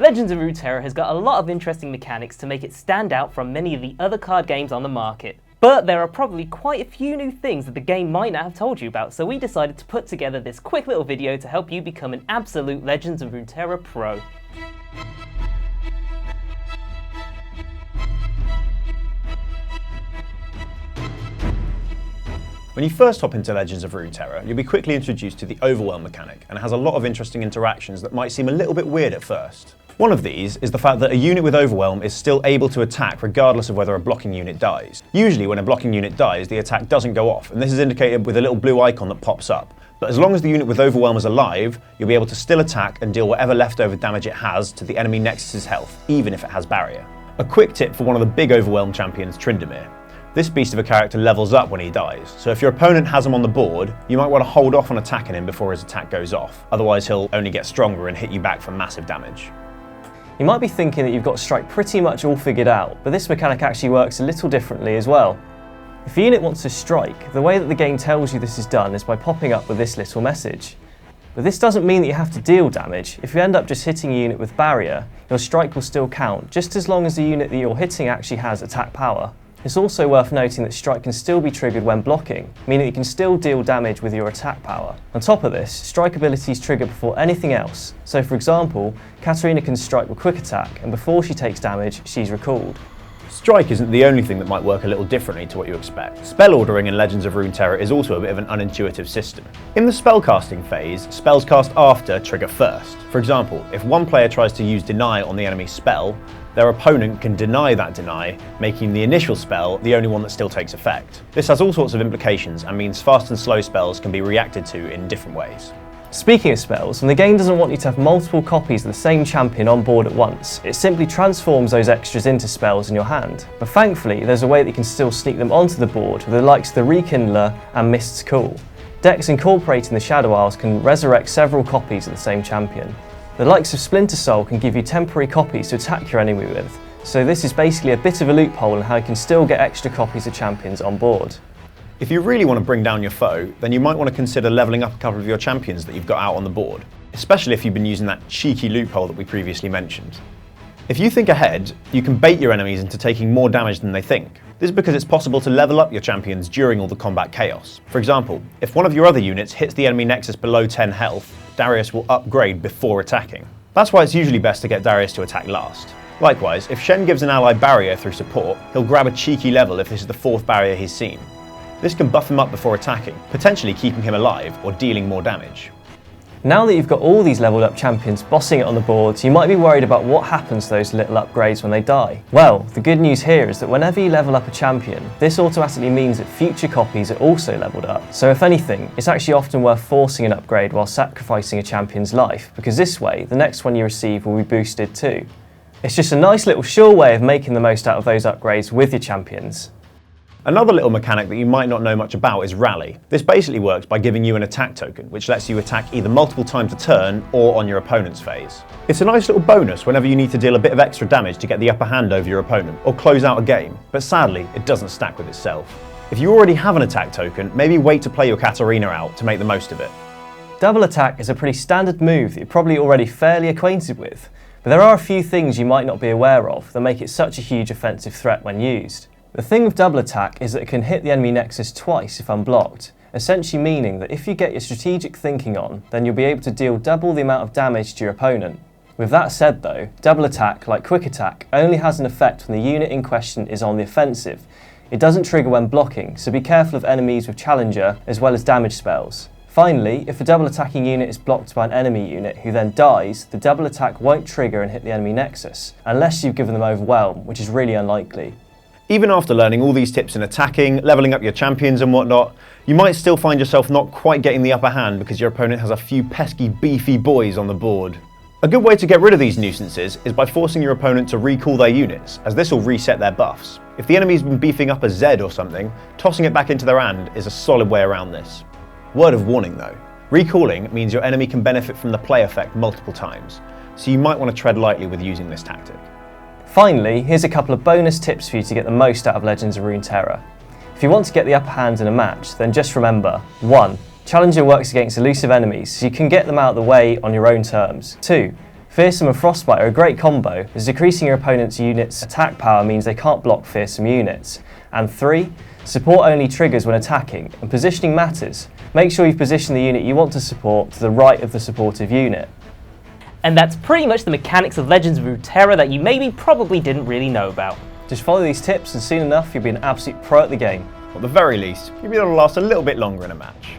Legends of Runeterra has got a lot of interesting mechanics to make it stand out from many of the other card games on the market. But there are probably quite a few new things that the game might not have told you about, so we decided to put together this quick little video to help you become an absolute Legends of Runeterra pro. When you first hop into Legends of Runeterra, you'll be quickly introduced to the Overwhelm mechanic, and it has a lot of interesting interactions that might seem a little bit weird at first. One of these is the fact that a unit with Overwhelm is still able to attack regardless of whether a blocking unit dies. Usually when a blocking unit dies, the attack doesn't go off, and this is indicated with a little blue icon that pops up. But as long as the unit with Overwhelm is alive, you'll be able to still attack and deal whatever leftover damage it has to the enemy Nexus's health, even if it has barrier. A quick tip for one of the big Overwhelm champions, Tryndamere. This beast of a character levels up when he dies, so if your opponent has him on the board, you might want to hold off on attacking him before his attack goes off, otherwise he'll only get stronger and hit you back for massive damage. You might be thinking that you've got Strike pretty much all figured out, but this mechanic actually works a little differently as well. If a unit wants to strike, the way that the game tells you this is done is by popping up with this little message. But this doesn't mean that you have to deal damage. If you end up just hitting a unit with barrier, your strike will still count, just as long as the unit that you're hitting actually has attack power. It's also worth noting that strike can still be triggered when blocking, meaning you can still deal damage with your attack power. On top of this, strike abilities trigger before anything else. So for example, Katarina can strike with quick attack, and before she takes damage, she's recalled. Strike isn't the only thing that might work a little differently to what you expect. Spell ordering in Legends of Runeterra is also a bit of an unintuitive system. In the spellcasting phase, spells cast after trigger first. For example, if one player tries to use Deny on the enemy's spell, their opponent can deny that deny, making the initial spell the only one that still takes effect. This has all sorts of implications and means fast and slow spells can be reacted to in different ways. Speaking of spells, when the game doesn't want you to have multiple copies of the same champion on board at once, it simply transforms those extras into spells in your hand. But thankfully, there's a way that you can still sneak them onto the board with the likes of the Rekindler and Mist's Call. Decks incorporating the Shadow Isles can resurrect several copies of the same champion. The likes of Splinter Soul can give you temporary copies to attack your enemy with, so this is basically a bit of a loophole in how you can still get extra copies of champions on board. If you really want to bring down your foe, then you might want to consider leveling up a couple of your champions that you've got out on the board, especially if you've been using that cheeky loophole that we previously mentioned. If you think ahead, you can bait your enemies into taking more damage than they think. This is because it's possible to level up your champions during all the combat chaos. For example, if one of your other units hits the enemy Nexus below 10 health, Darius will upgrade before attacking. That's why it's usually best to get Darius to attack last. Likewise, if Shen gives an ally barrier through support, he'll grab a cheeky level if this is the 4th barrier he's seen. This can buff him up before attacking, potentially keeping him alive or dealing more damage. Now that you've got all these leveled up champions bossing it on the boards, you might be worried about what happens to those little upgrades when they die. Well, the good news here is that whenever you level up a champion, this automatically means that future copies are also leveled up. So if anything, it's actually often worth forcing an upgrade while sacrificing a champion's life, because this way, the next one you receive will be boosted too. It's just a nice little sure way of making the most out of those upgrades with your champions. Another little mechanic that you might not know much about is Rally. This basically works by giving you an attack token, which lets you attack either multiple times a turn or on your opponent's phase. It's a nice little bonus whenever you need to deal a bit of extra damage to get the upper hand over your opponent or close out a game, but sadly, it doesn't stack with itself. If you already have an attack token, maybe wait to play your Katarina out to make the most of it. Double attack is a pretty standard move that you're probably already fairly acquainted with, but there are a few things you might not be aware of that make it such a huge offensive threat when used. The thing with double attack is that it can hit the enemy Nexus twice if unblocked, essentially meaning that if you get your strategic thinking on, then you'll be able to deal double the amount of damage to your opponent. With that said though, double attack, like quick attack, only has an effect when the unit in question is on the offensive. It doesn't trigger when blocking, so be careful of enemies with challenger as well as damage spells. Finally, if a double attacking unit is blocked by an enemy unit who then dies, the double attack won't trigger and hit the enemy Nexus, unless you've given them Overwhelm, which is really unlikely. Even after learning all these tips in attacking, leveling up your champions and whatnot, you might still find yourself not quite getting the upper hand because your opponent has a few pesky beefy boys on the board. A good way to get rid of these nuisances is by forcing your opponent to recall their units, as this will reset their buffs. If the enemy's been beefing up a Zed or something, tossing it back into their hand is a solid way around this. Word of warning though, recalling means your enemy can benefit from the play effect multiple times, so you might want to tread lightly with using this tactic. Finally, here's a couple of bonus tips for you to get the most out of Legends of Runeterra. If you want to get the upper hand in a match, then just remember: 1. Challenger works against elusive enemies, so you can get them out of the way on your own terms. 2. Fearsome and Frostbite are a great combo, as decreasing your opponent's unit's attack power means they can't block fearsome units. And 3, support only triggers when attacking, and positioning matters. Make sure you've positioned the unit you want to support to the right of the supportive unit. And that's pretty much the mechanics of Legends of Runeterra that you maybe probably didn't really know about. Just follow these tips and soon enough you'll be an absolute pro at the game. At the very least, you'll be able to last a little bit longer in a match.